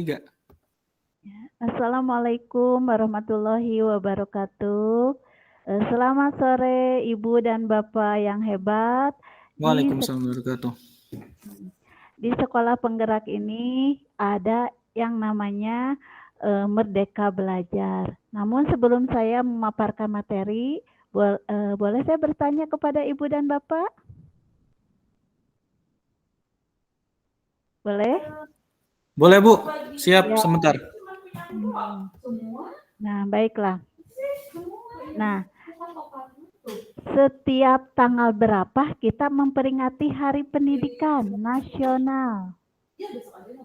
3. Assalamualaikum warahmatullahi wabarakatuh. Selamat sore Ibu dan Bapak yang hebat. Waalaikumsalam warahmatullahi wabarakatuh. Di sekolah penggerak ini ada yang namanya Merdeka Belajar. Namun sebelum saya memaparkan materi, boleh saya bertanya kepada Ibu dan Bapak? Boleh? Boleh Bu, siap Ya. sebentar. Nah, baiklah. Nah, setiap tanggal berapa kita memperingati Hari Pendidikan Nasional?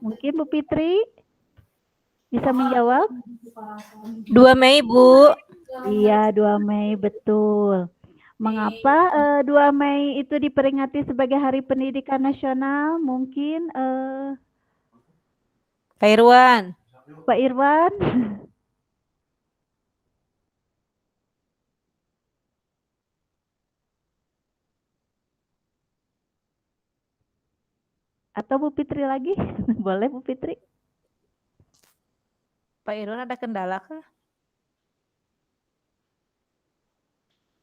Mungkin Bu Fitri bisa menjawab? 2 Mei, Bu. Iya, 2 Mei, betul. Mengapa 2 Mei itu diperingati sebagai Hari Pendidikan Nasional? Mungkin Pak Irwan. Pak Irwan? Atau Bu Fitri lagi? Boleh Bu Fitri? Pak Irwan ada kendala kah?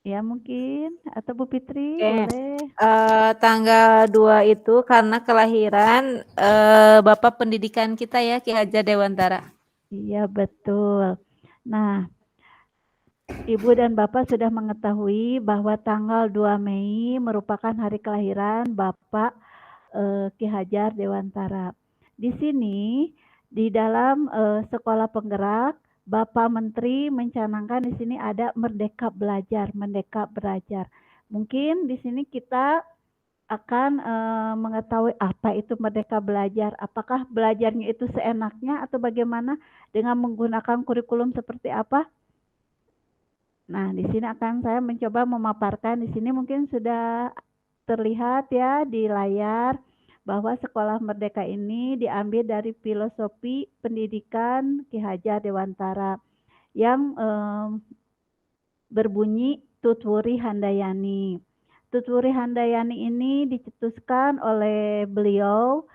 Ya mungkin. Atau Bu Fitri, Oke. boleh. Tanggal 2 itu karena kelahiran Bapak Pendidikan kita ya, Ki Hajar Dewantara. Iya, betul. Nah, Ibu dan Bapak sudah mengetahui bahwa tanggal 2 Mei merupakan hari kelahiran Bapak Ki Hajar Dewantara. Di sini, di dalam sekolah penggerak, Bapak Menteri mencanangkan di sini ada Merdeka Belajar, Merdeka Belajar. Mungkin di sini kita akan mengetahui apa itu Merdeka Belajar. Apakah belajarnya itu seenaknya atau bagaimana dengan menggunakan kurikulum seperti apa? Nah, di sini akan saya mencoba memaparkan. Di sini mungkin sudah terlihat ya di layar bahwa Sekolah Merdeka ini diambil dari filosofi pendidikan Ki Hajar Dewantara yang berbunyi Tutwuri Handayani. Tutwuri Handayani ini dicetuskan oleh beliau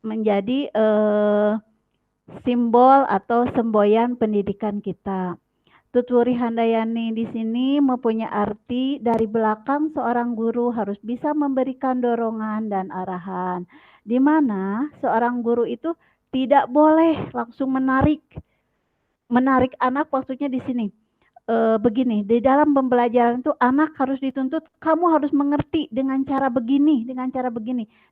menjadi simbol atau semboyan pendidikan kita. Tutwuri Handayani di sini mempunyai arti dari belakang seorang guru harus bisa memberikan dorongan dan arahan, di mana seorang guru itu tidak boleh langsung menarik anak. Maksudnya di sini begini, di dalam pembelajaran itu anak harus dituntut kamu harus mengerti dengan cara begini,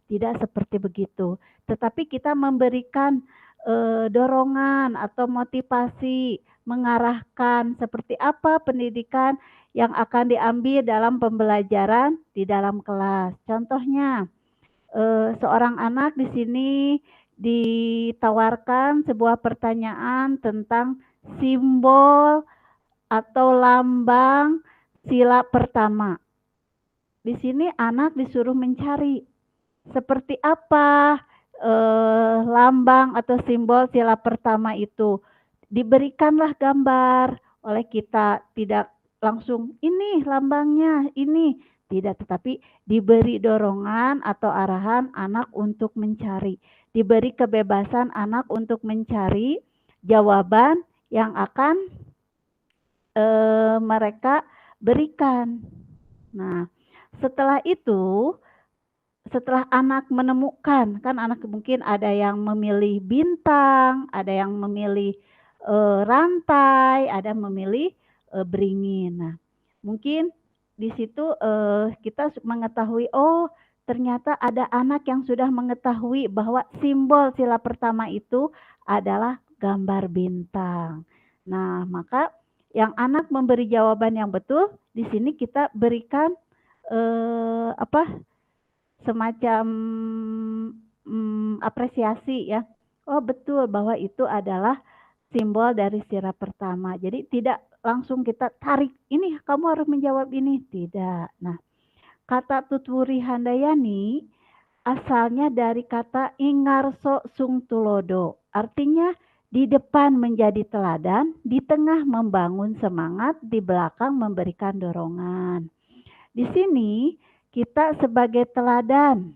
tidak seperti begitu, tetapi kita memberikan dorongan atau motivasi, mengarahkan seperti apa pendidikan yang akan diambil dalam pembelajaran di dalam kelas. Contohnya, seorang anak di sini ditawarkan sebuah pertanyaan tentang simbol atau lambang sila pertama. Di sini anak disuruh mencari seperti apa lambang atau simbol sila pertama itu. Diberikanlah gambar oleh kita, tidak langsung ini lambangnya, ini tidak, tetapi diberi dorongan atau arahan anak untuk mencari, diberi kebebasan anak untuk mencari jawaban yang akan mereka berikan. Nah, setelah itu, setelah anak menemukan, kan anak mungkin ada yang memilih bintang, ada yang memilih rantai, ada yang memilih beringin. Nah, mungkin di situ kita mengetahui, oh ternyata ada anak yang sudah mengetahui bahwa simbol sila pertama itu adalah gambar bintang. Nah, maka yang anak memberi jawaban yang betul, di sini kita berikan semacam apresiasi ya. Oh betul bahwa itu adalah simbol dari sila pertama. Jadi tidak langsung kita tarik, ini kamu harus menjawab ini, tidak. Nah, kata Tutwuri Handayani asalnya dari kata Ingarso Sung Tulodo. Artinya di depan menjadi teladan, di tengah membangun semangat, di belakang memberikan dorongan. Di sini kita sebagai teladan,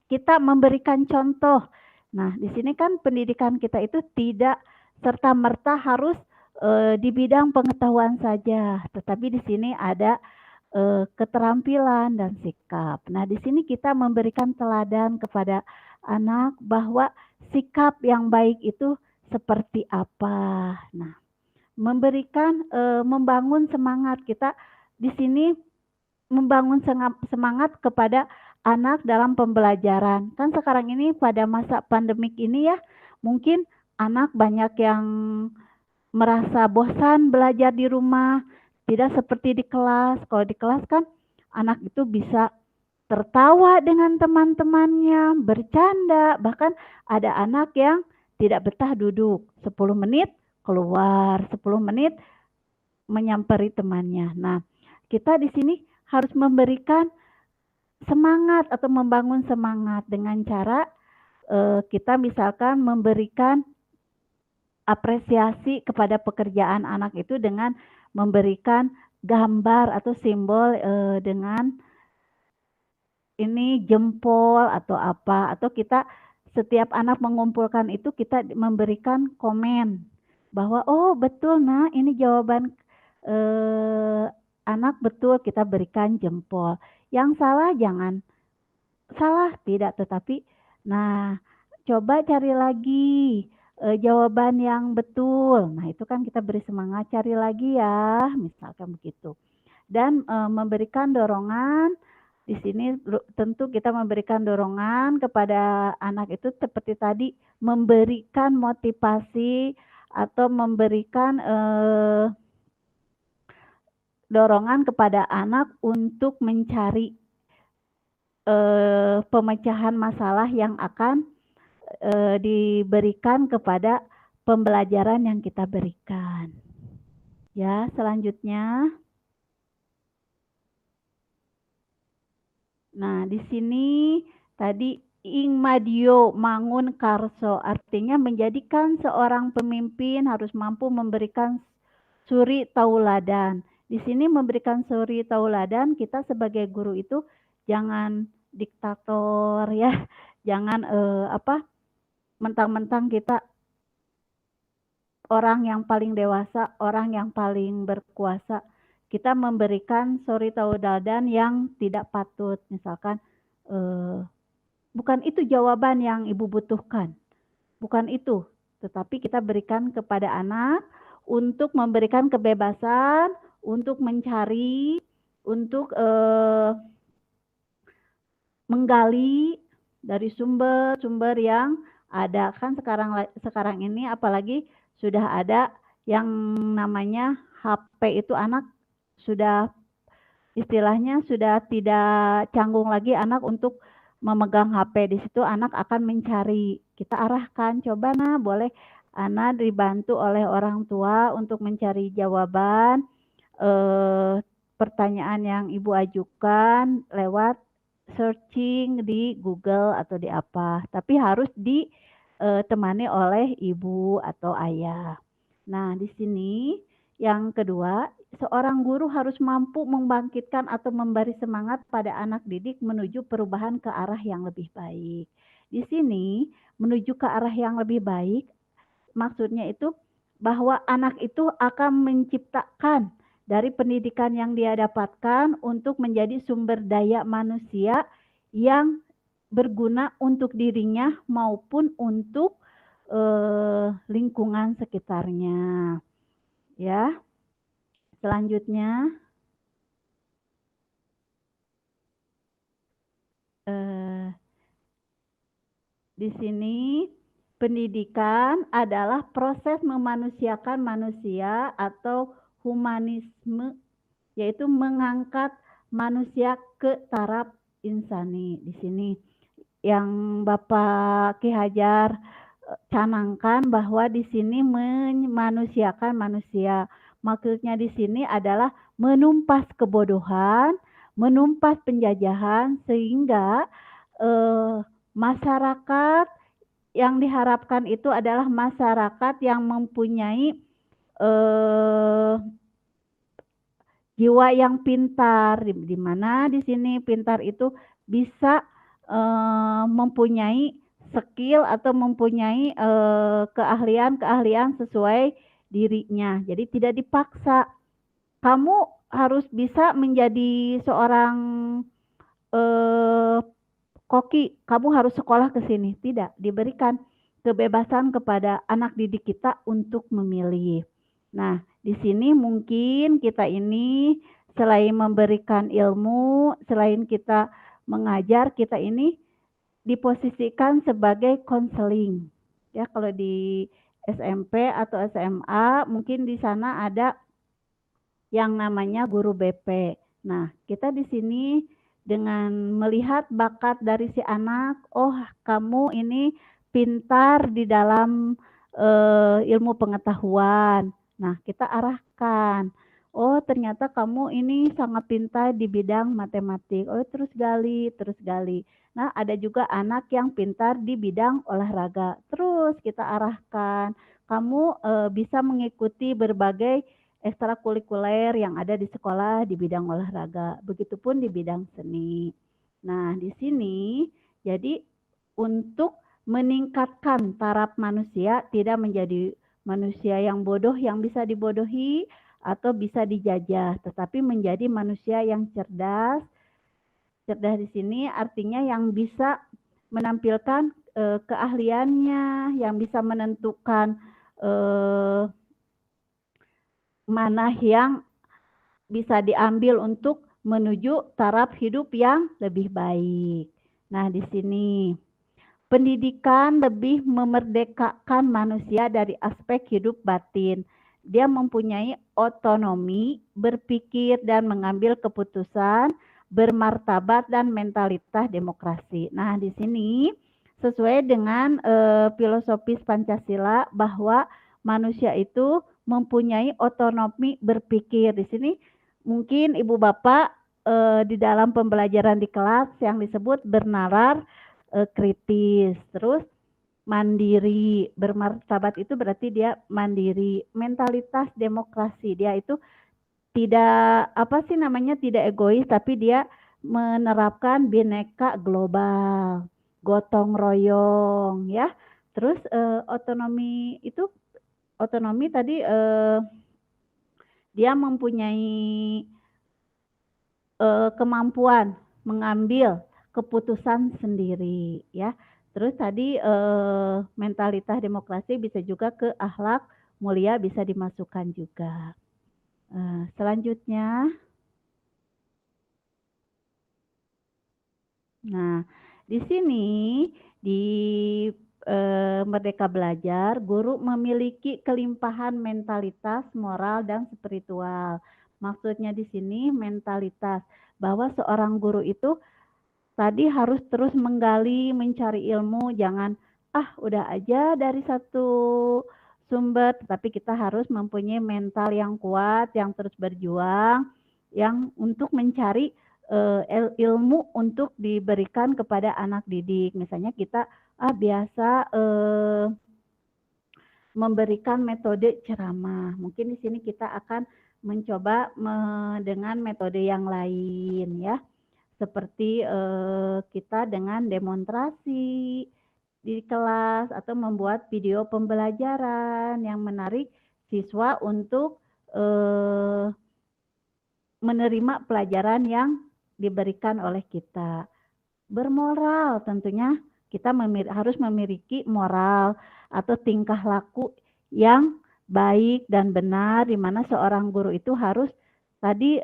kita memberikan contoh Nah, di sini kan pendidikan kita itu tidak serta-merta harus di bidang pengetahuan saja, tetapi di sini ada keterampilan dan sikap. Nah, di sini kita memberikan teladan kepada anak bahwa sikap yang baik itu seperti apa. Nah, membangun semangat kita di sini membangun semangat kepada anak dalam pembelajaran. Kan sekarang ini pada masa pandemik ini ya, mungkin anak banyak yang merasa bosan belajar di rumah, tidak seperti di kelas. Kalau di kelas kan anak itu bisa tertawa dengan teman-temannya, bercanda, bahkan ada anak yang tidak betah duduk 10 menit keluar, 10 menit menyamperi temannya. Nah, kita di sini harus memberikan semangat atau membangun semangat dengan cara kita misalkan memberikan apresiasi kepada pekerjaan anak itu dengan memberikan gambar atau simbol dengan ini jempol atau apa, atau kita setiap anak mengumpulkan itu kita memberikan komen bahwa oh betul nah ini jawaban anak betul, kita berikan jempol. Yang salah jangan salah tidak, tetapi nah coba cari lagi jawaban yang betul. Nah, itu kan kita beri semangat, cari lagi ya, misalkan begitu. Dan memberikan dorongan, di sini tentu kita memberikan dorongan kepada anak itu seperti tadi, memberikan motivasi atau memberikan dorongan kepada anak untuk mencari pemecahan masalah yang akan diberikan kepada pembelajaran yang kita berikan. Ya, selanjutnya. Nah, di sini tadi ingmadio mangun karso, artinya menjadikan seorang pemimpin harus mampu memberikan suri tauladan. Di sini memberikan suri tauladan, kita sebagai guru itu jangan diktator ya, jangan mentang-mentang kita orang yang paling dewasa, orang yang paling berkuasa, kita memberikan suri tauladan yang tidak patut. Misalkan bukan itu jawaban yang ibu butuhkan, bukan itu, tetapi kita berikan kepada anak untuk memberikan kebebasan, untuk mencari, untuk menggali dari sumber-sumber yang ada. Kan sekarang ini apalagi sudah ada yang namanya HP, itu anak sudah istilahnya sudah tidak canggung lagi anak untuk memegang HP. Di situ anak akan mencari. Kita arahkan, coba nah boleh anak dibantu oleh orang tua untuk mencari jawaban pertanyaan yang ibu ajukan lewat searching di Google atau di apa, tapi harus ditemani oleh ibu atau ayah. Nah, di sini yang kedua, seorang guru harus mampu membangkitkan atau memberi semangat pada anak didik menuju perubahan ke arah yang lebih baik. Di sini, menuju ke arah yang lebih baik, maksudnya itu bahwa anak itu akan menciptakan dari pendidikan yang dia dapatkan untuk menjadi sumber daya manusia yang berguna untuk dirinya maupun untuk lingkungan sekitarnya. Ya. Selanjutnya di sini pendidikan adalah proses memanusiakan manusia atau humanisme, yaitu mengangkat manusia ke taraf insani. Di sini yang Bapak Ki Hajar canangkan bahwa di sini memanusiakan manusia. Maksudnya di sini adalah menumpas kebodohan, menumpas penjajahan, sehingga masyarakat yang diharapkan itu adalah masyarakat yang mempunyai jiwa yang pintar, di mana di sini pintar itu bisa mempunyai skill atau mempunyai keahlian-keahlian sesuai dirinya. Jadi tidak dipaksa. Kamu harus bisa menjadi seorang koki, kamu harus sekolah ke sini. Tidak, diberikan kebebasan kepada anak didik kita untuk memilih. Nah, di sini mungkin kita ini selain memberikan ilmu, selain kita mengajar, kita ini diposisikan sebagai konseling. Ya, kalau di SMP atau SMA mungkin di sana ada yang namanya guru BP. Nah, kita di sini dengan melihat bakat dari si anak, oh kamu ini pintar di dalam ilmu pengetahuan. Nah, kita arahkan. Oh, ternyata kamu ini sangat pintar di bidang matematik. Oh, terus gali, terus gali. Nah, ada juga anak yang pintar di bidang olahraga. Terus kita arahkan. Kamu bisa mengikuti berbagai ekstrakurikuler yang ada di sekolah di bidang olahraga, begitupun di bidang seni. Nah, di sini jadi untuk meningkatkan taraf manusia, tidak menjadi manusia yang bodoh yang bisa dibodohi atau bisa dijajah, tetapi menjadi manusia yang cerdas. Cerdas di sini artinya yang bisa menampilkan keahliannya, yang bisa menentukan mana yang bisa diambil untuk menuju taraf hidup yang lebih baik. Nah, di sini pendidikan lebih memerdekakan manusia dari aspek hidup batin. Dia mempunyai otonomi, berpikir dan mengambil keputusan, bermartabat dan mentalitas demokrasi. Nah, di sini sesuai dengan filosofis Pancasila bahwa manusia itu mempunyai otonomi berpikir. Di sini mungkin Ibu Bapak di dalam pembelajaran di kelas yang disebut bernalar kritis, terus mandiri, bermartabat itu berarti dia mandiri, mentalitas demokrasi, dia itu tidak apa sih namanya tidak egois tapi dia menerapkan bineka global, gotong royong ya. Terus otonomi itu otonomi tadi dia mempunyai kemampuan mengambil keputusan sendiri ya. Terus tadi mentalitas demokrasi bisa juga ke akhlak mulia bisa dimasukkan juga. Selanjutnya, nah di sini di Merdeka Belajar, guru memiliki kelimpahan mentalitas, moral dan spiritual. Maksudnya di sini mentalitas bahwa seorang guru itu tadi harus terus menggali, mencari ilmu, jangan udah aja dari satu sumber, tetapi kita harus mempunyai mental yang kuat, yang terus berjuang, yang untuk mencari ilmu untuk diberikan kepada anak didik. Misalnya kita biasa memberikan metode ceramah. Mungkin di sini kita akan mencoba dengan metode yang lain ya. Seperti kita dengan demonstrasi di kelas atau membuat video pembelajaran yang menarik siswa untuk menerima pelajaran yang diberikan oleh kita. Bermoral tentunya kita harus memiliki moral atau tingkah laku yang baik dan benar, di mana seorang guru itu harus tadi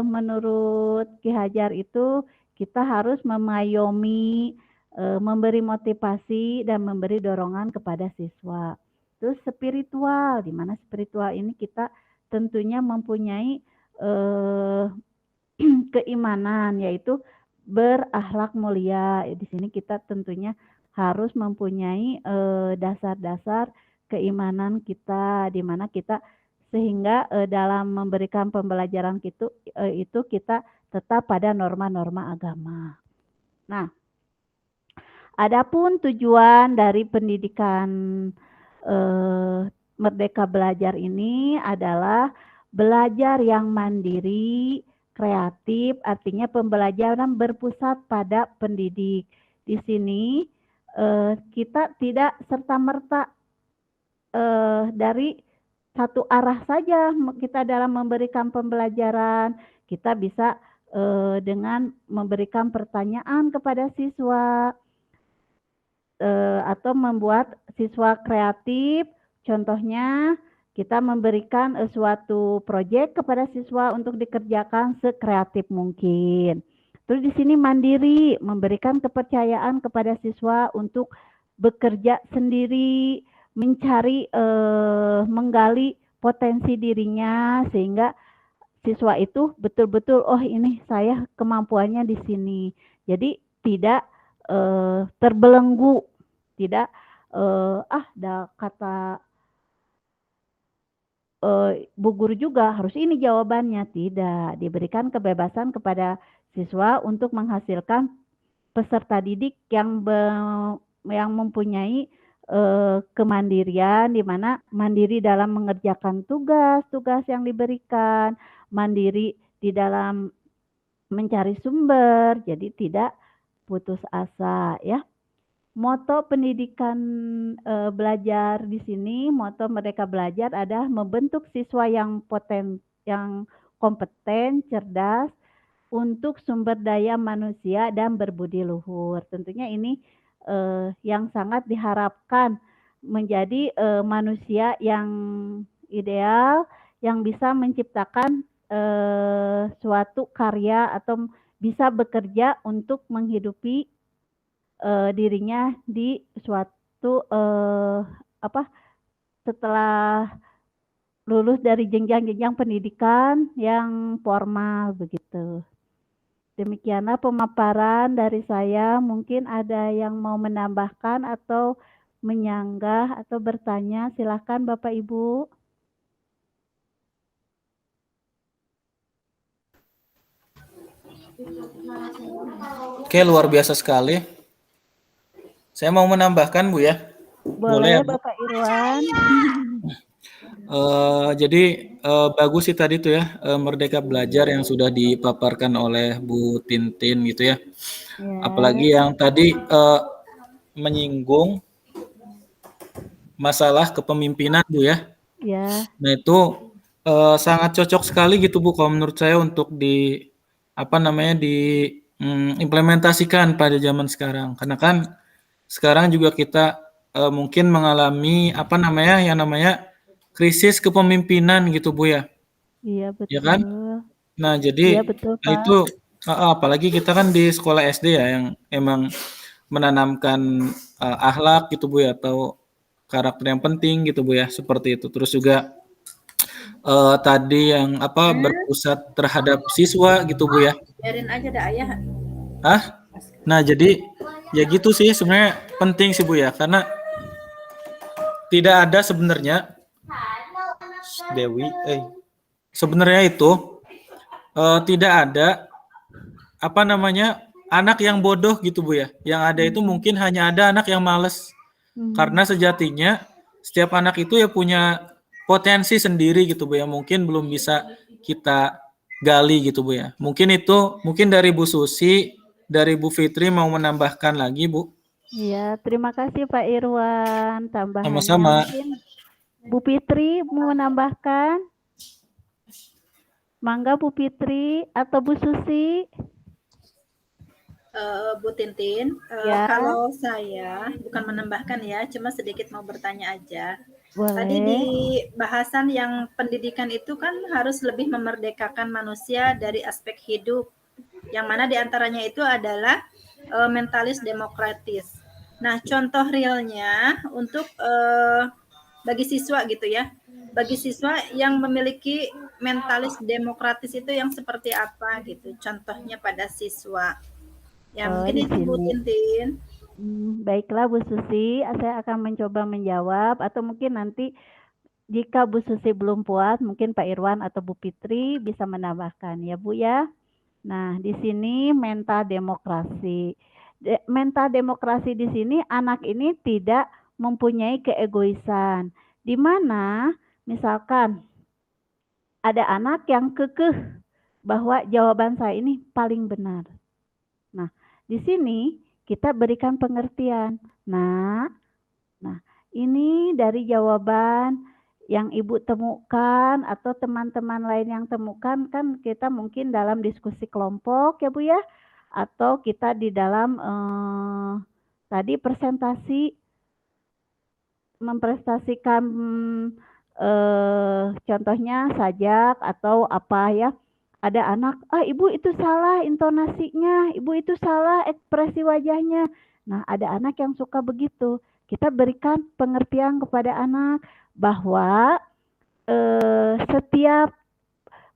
menurut Ki Hajar itu kita harus mengayomi, memberi motivasi dan memberi dorongan kepada siswa. Terus spiritual, di mana spiritual ini kita tentunya mempunyai keimanan, yaitu berakhlak mulia. Di sini kita tentunya harus mempunyai dasar-dasar keimanan kita, di mana kita sehingga dalam memberikan pembelajaran itu kita tetap pada norma-norma agama. Nah, adapun tujuan dari pendidikan Merdeka Belajar ini adalah belajar yang mandiri, kreatif, artinya pembelajaran berpusat pada pendidik. Di sini kita tidak serta-merta dari satu arah saja kita dalam memberikan pembelajaran. Kita bisa dengan memberikan pertanyaan kepada siswa atau membuat siswa kreatif. Contohnya kita memberikan suatu proyek kepada siswa untuk dikerjakan sekreatif mungkin. Terus di sini mandiri, memberikan kepercayaan kepada siswa untuk bekerja sendiri, mencari, menggali potensi dirinya sehingga siswa itu betul-betul, oh ini saya kemampuannya di sini. Jadi tidak terbelenggu, tidak kata Bu Guru juga harus ini jawabannya, tidak, diberikan kebebasan kepada siswa untuk menghasilkan peserta didik yang mempunyai kemandirian, di mana mandiri dalam mengerjakan tugas-tugas yang diberikan, mandiri di dalam mencari sumber, jadi tidak putus asa ya. Moto pendidikan belajar di sini, moto Merdeka Belajar adalah membentuk siswa yang kompeten, cerdas, untuk sumber daya manusia dan berbudi luhur. Tentunya ini yang sangat diharapkan menjadi manusia yang ideal, yang bisa menciptakan suatu karya atau bisa bekerja untuk menghidupi dirinya di suatu setelah lulus dari jenjang-jenjang pendidikan yang formal begitu. Demikianlah pemaparan dari saya. Mungkin ada yang mau menambahkan atau menyanggah atau bertanya, silakan Bapak Ibu. Oke, luar biasa sekali. Saya mau menambahkan Bu ya. Boleh ya, Bu? Bapak Irwan. Jadi bagus sih tadi tuh ya, Merdeka Belajar yang sudah dipaparkan oleh Bu Tintin gitu ya. Ya. Apalagi yang tadi menyinggung masalah kepemimpinan Bu ya. Ya. Nah itu sangat cocok sekali gitu Bu kalau menurut saya untuk implementasikan pada zaman sekarang. Karena kan sekarang juga kita mungkin mengalami yang namanya krisis kepemimpinan gitu Bu ya. Iya betul. Ya kan? Nah jadi iya, betul, Pak. itu apalagi kita kan di sekolah SD ya yang emang menanamkan akhlak gitu Bu ya, atau karakter yang penting gitu Bu ya, seperti itu. Terus juga tadi yang berpusat terhadap siswa gitu Bu ya. Biarin aja dah ayah. Nah jadi ya gitu sih sebenarnya penting sih Bu ya, karena tidak ada sebenarnya Dewi, sebenarnya itu tidak ada anak yang bodoh gitu Bu ya. Yang ada itu mungkin hanya ada anak yang malas. Karena sejatinya setiap anak itu ya punya potensi sendiri gitu Bu ya. Mungkin belum bisa kita gali gitu Bu ya. Mungkin dari Bu Susi, dari Bu Fitri mau menambahkan lagi Bu. Iya, terima kasih Pak Irwan. Tambahannya Sama-sama. mungkin Bu Fitri mau menambahkan? Mangga Bu Fitri atau Bu Susi? Bu Tintin, Ya. kalau saya bukan menambahkan ya, cuma sedikit mau bertanya aja. Boleh. Tadi di bahasan yang pendidikan itu kan harus lebih memerdekakan manusia dari aspek hidup, yang mana diantaranya itu adalah mentalis demokratis. Nah, contoh realnya untuk bagi siswa gitu ya, bagi siswa yang memiliki mentalis demokratis itu yang seperti apa gitu, contohnya pada siswa. Ya, mungkin itu Bu Tintin. Baiklah Bu Susi, saya akan mencoba menjawab, atau mungkin nanti jika Bu Susi belum puas, mungkin Pak Irwan atau Bu Fitri bisa menambahkan ya Bu ya. Nah, di sini mental demokrasi. Mental demokrasi di sini anak ini tidak mempunyai keegoisan. Di mana misalkan ada anak yang kekeh bahwa jawaban saya ini paling benar. Nah, di sini kita berikan pengertian. Nah, ini dari jawaban yang Ibu temukan atau teman-teman lain yang temukan, kan kita mungkin dalam diskusi kelompok ya Bu ya, atau kita di dalam tadi mempresentasikan contohnya sajak atau apa ya, ada anak, ibu itu salah intonasinya, ibu itu salah ekspresi wajahnya. Nah, ada anak yang suka begitu. Kita berikan pengertian kepada anak bahwa setiap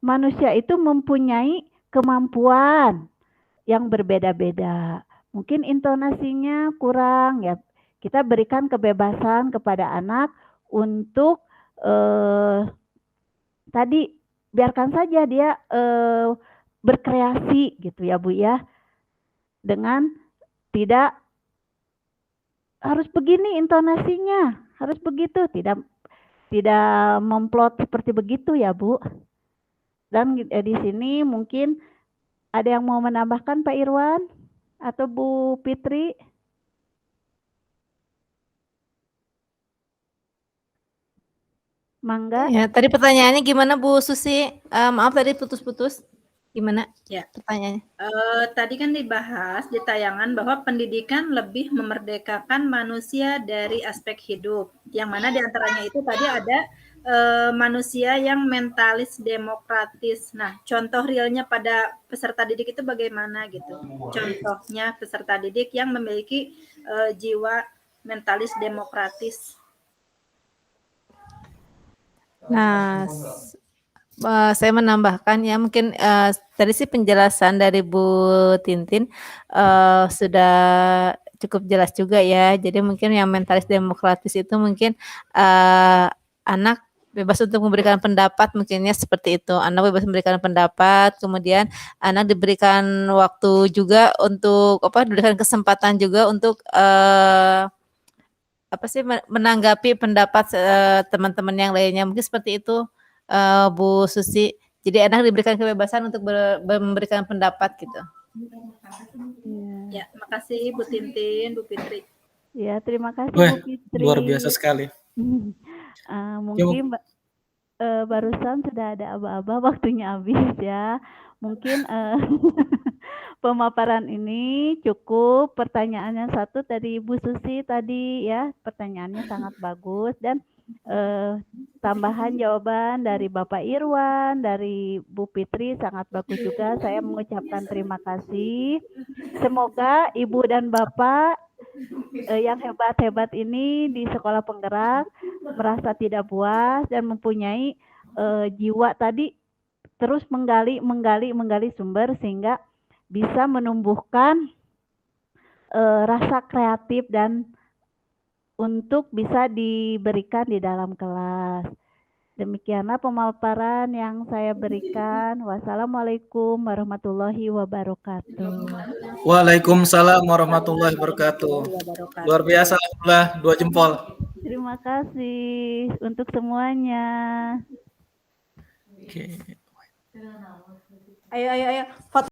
manusia itu mempunyai kemampuan yang berbeda-beda. Mungkin intonasinya kurang ya. Kita berikan kebebasan kepada anak untuk tadi biarkan saja dia berkreasi gitu ya Bu ya. Dengan tidak harus begini intonasinya, harus begitu, tidak memplot seperti begitu ya Bu. Dan di sini mungkin ada yang mau menambahkan Pak Irwan atau Bu Fitri? Mangga. Ya, tadi pertanyaannya gimana Bu Susi? Maaf tadi putus-putus. Gimana Ya. pertanyaannya? Tadi kan dibahas di tayangan bahwa pendidikan lebih memerdekakan manusia dari aspek hidup. Yang mana diantaranya itu tadi ada manusia yang mentalis demokratis. Nah, contoh realnya pada peserta didik itu bagaimana gitu? Contohnya peserta didik yang memiliki jiwa mentalis demokratis. Nah, saya menambahkan ya mungkin tadi sih penjelasan dari Bu Tintin sudah cukup jelas juga ya. Jadi mungkin yang mentalis demokratis itu mungkin anak bebas untuk memberikan pendapat, mungkinnya seperti itu. Anak bebas memberikan pendapat, kemudian anak diberikan waktu juga untuk diberikan kesempatan juga untuk menanggapi pendapat teman-teman yang lainnya. Mungkin seperti itu Bu Susi. Jadi anak diberikan kebebasan untuk memberikan pendapat gitu. Ya, makasih Bu Tintin, Bu Fitri. Ya, terima kasih Wah, Bu Fitri. luar biasa sekali. Mungkin barusan sudah ada aba-aba, waktunya habis ya. Mungkin pemaparan ini cukup. Pertanyaannya satu dari Bu Susi tadi ya, pertanyaannya sangat bagus, dan tambahan jawaban dari Bapak Irwan, dari Bu Fitri sangat bagus juga. Saya mengucapkan terima kasih. Semoga Ibu dan Bapak yang hebat-hebat ini di Sekolah Penggerak merasa tidak puas dan mempunyai jiwa tadi terus menggali sumber sehingga bisa menumbuhkan rasa kreatif dan untuk bisa diberikan di dalam kelas. Demikianlah pemaparan yang saya berikan. Wassalamualaikum warahmatullahi wabarakatuh. Waalaikumsalam warahmatullahi wabarakatuh. Luar biasa, alhamdulillah, 2 jempol. Terima kasih untuk semuanya. Oke. Ayo.